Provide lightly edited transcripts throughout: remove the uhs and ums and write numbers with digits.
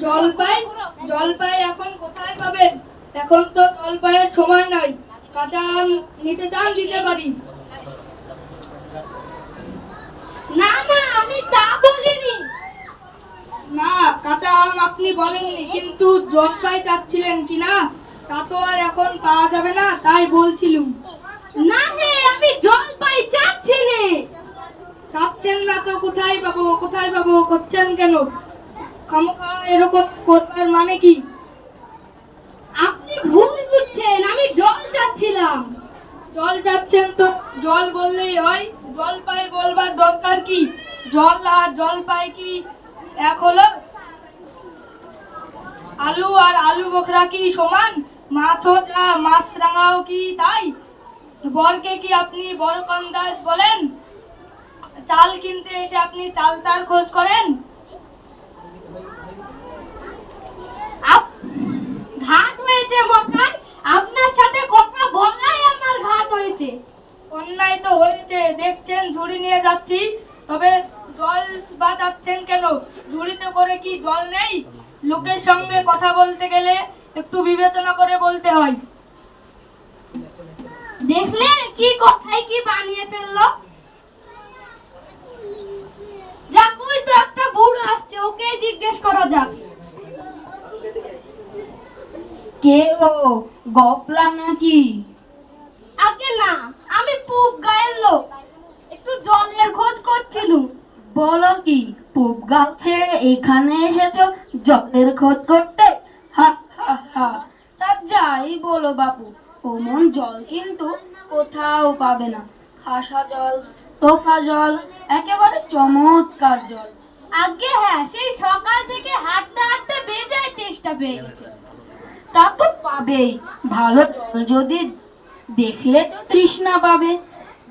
জলপাই জলপাই এখন কোথায় পাবেন? এখন তো জলপাইয়ের সময় নাই। কাঁচা আম নিতে চান দিতে পারি। না না, আমি তা বলিনি। না, কাঁচা আম আপনি বলেননি, কিন্তু জলপাই চাচ্ছিলেন কি না তা তো আর এখন পাওয়া যাবে না, তাই বলছিলুম। না হে, আমি জলপাই চাচ্ছি না। চাচ্ছেন না তো কোথায় পাবো করছেন কেন? খামোখা এরকম করবার মানে কি? আপনি ভুল বুঝছেন, আমি জল চাচ্ছিলাম। জল যাচ্ছেন তো জল বললেই হয়, জলপাই বলবার দরকার কি? জল আর জলপাই কি এক হলো? আলু আর আলু বোখরা কি সমান? মাছ রাঙাও কি তাই? বরকে কি আপনি বড় কন্দাজ বলেন? চাল কিনতে এসে আপনি চালতার খোঁজ করেন? ঘাট হয়েছে মশাই, আপনার সাথে কথা বলাই আমার ঘাট হয়েছে। অন্যায় তো হয়েছে, দেখছেন ঝুড়ি নিয়ে যাচ্ছি, তবে জল বাঁচাচ্ছেন কেন? ঝুড়িতে করে কি জল নেই? লোকের সঙ্গে কথা বলতে গেলে একটু বিবেচনা করে বলতে হয়। দেখলে কি কথাই কি বানিয়ে ফেললো। যাক, ওই তো একটা বুড়ো আসছে, ওকে জিজ্ঞেস করা যাক। কে ও, গপলা নাকি? আগে না, আমি পূব গায়ের লোক, একটু জলের খোঁজ করছিলুম। বলো কি, পূব গাঁও ছেড়ে এখানে এসেছো জলের খোঁজ করতে? হা হা হা। তা যাই বলো বাপু, ওমন জল কিন্তু কোথাও পাবে না। খাসা জল, তোফা জল, একেবারে চমৎকার জল। আগে হ্যাঁ, সেই সকাল থেকে হাঁটতে হাঁটতে বেজায় চেষ্টা পেয়ে গেছে। তা তো পাবেই, ভালো জল যদি দেখলে তো তৃষ্ণা পাবে,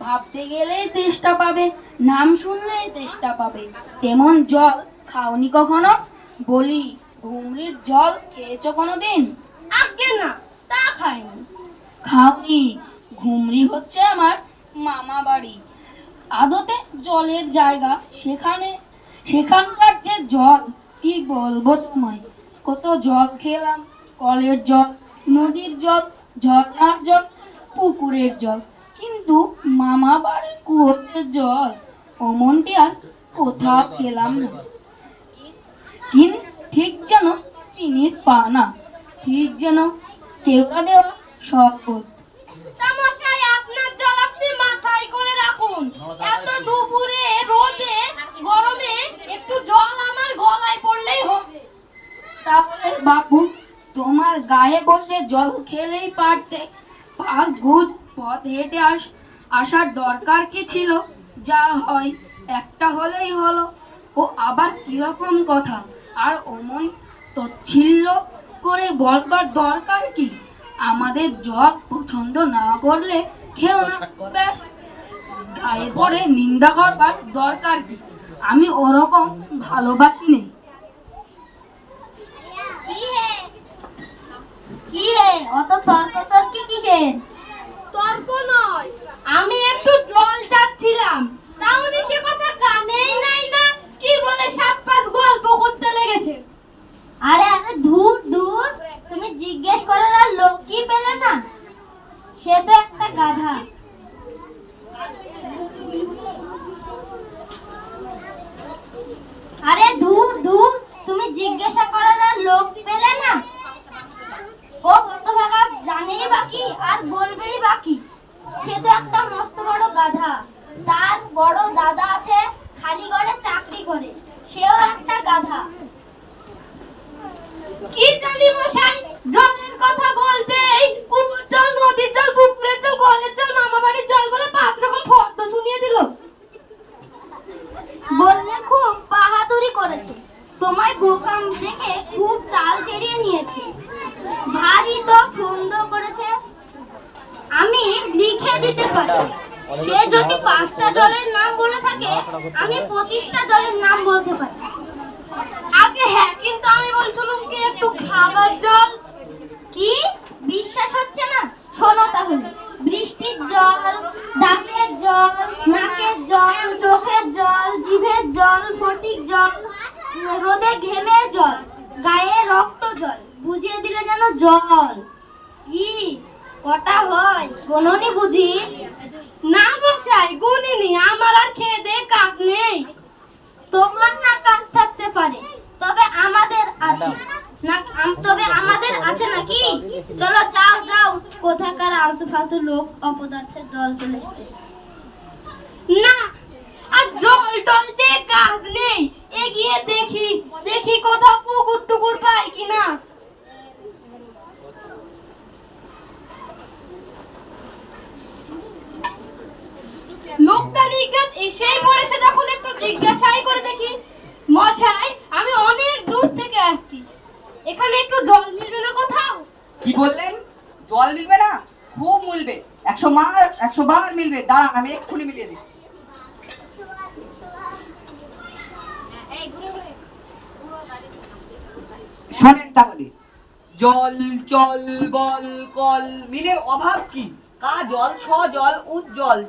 ভাবতে গেলেই তেষ্টা পাবে, নাম শুনলেই তেষ্টা পাবে। তেমন জল খাওনি কখনো? বলি, ঘুমরির জল খেয়েছো কোনোদিন? আগে না, তা খাইনি। খাওনি? ঘুমরি হচ্ছে আমার মামা বাড়ি, আদতে জলের জায়গা। সেখানকার যে জল কি বলবো তোমায়। কত জল খেলাম, কলের জল, নদীর জল, ঝর্ণার জল, পুকুরের জল, কিন্তু মামা বাড়ির কুয়োর জল অমনটি আর কোথাও খেলাম না। ঠিক যেন চিনির পানা, ঠিক যেন কেওড়া দেওয়া শরবত। তা মশাই, আপনার জল আপনি মাথায় করে রাখুন। এত দুপুরে রোদে গরমে একটু জল আমার গলায় পড়লেই হবে। তাহলে বাবু, তোমার গায়ে বসে জল খেলেই পারতে, পাঁচ গুজ পথ হেঁটে আসার দরকার কি ছিল? যা হয় একটা হলেই হলো। ও আবার কিরকম কথা? আর অমন তচ্ছিল্য করে বলবার দরকার কি? আমাদের জল পছন্দ না করলে খেও না, ব্যাস। গায়ে পড়ে নিন্দা করবার দরকার কি? আমি ওরকম ভালোবাসি নেই। কি হে, অত তর্কি কিসের? তর্ক নয়, আমি একটু জল চাচ্ছিলাম, তা উনি সে কথা কানেই নাই না, কি বলে সাত পাঁচ গল্প করতে লেগেছে। আরে আরে, দূর দূর, তুমি জিজ্ঞেস করার আর লোক কি পেলে না? সে তো একটা গাধা। আরে দূর দূর, তুমি জিজ্ঞাসা করার আর লোক পেলে না? ও হতভাগা জানেই বাকি আর বলবেই বাকি। সে তো একটা মস্ত বড় গাধা। তার বড় দাদা আছে, খালিগড়ে চাকরি করে, সেও একটা গাধা। কি জানি মশাই, জলের কথা বলতেই কুয়োর জল, নদীর জল, পুকুরের জল, কলের জল, মামা বাড়ির জল বলে 5 রকম ফর্দ শুনিয়ে দিল। বললে খুব বাহাদুরি করেছে, তোমায় বোকাম দেখে খুব চাল চেরিয়ে নিয়েছে, ভারী তো সুন্দর করেছে। আমি লিখে দিতে পারি, সে যদি 5টা জলের নাম বলে থাকে, আমি 25টা জলের নাম বলতে পারি। আগে হ্যাঁ, কিন্তু আমি বলছিলাম কি একটু খাবার জল। কি বিশ্বাস হচ্ছে না? শোনো তাহলে, বৃষ্টির জল, ডাবের জল, নাকের জল, চোখের জল, জিভের জল, ফটিক জল, রোদে ঘেমের জল, গায়ে যেন জল। কি কটা হয় গোননি বুঝি? না মশাই, গুনিনি। আমার আর খেয়ে দে কাজ নেই। তোমার না কাজ থাকতে পারে, তবে আমাদের আছে না। তবে আমাদের আছে নাকি? চলো যাও যাও, কোথাকার আলতু ফালতু লোক অপদার্থের দল চলে এসছে। না, আর জল টল যে কাজ নেই। এগিয়ে দেখি দেখি কোথাও পুকুর টুকুর পাই কিনা। লোকটা নিজ্ঞাত এসেই পড়েছে, যখন একটু জিজ্ঞাসাই করে দেখি। মশাই, আমি অনেক দূর থেকে আসছি, এখানে একটু জল মিলবে না কোথাও? কি বললেন? জল মিলবে না? খুব মিলবে, 100 বার মিলবে। দাঁড়ান, আমি এক্ষুনি মিলিয়ে দিচ্ছি। শোনেন তাহলে, জল চল বল কল মিলের অভাব কি? কা জল ছ জল উজ্জ্বল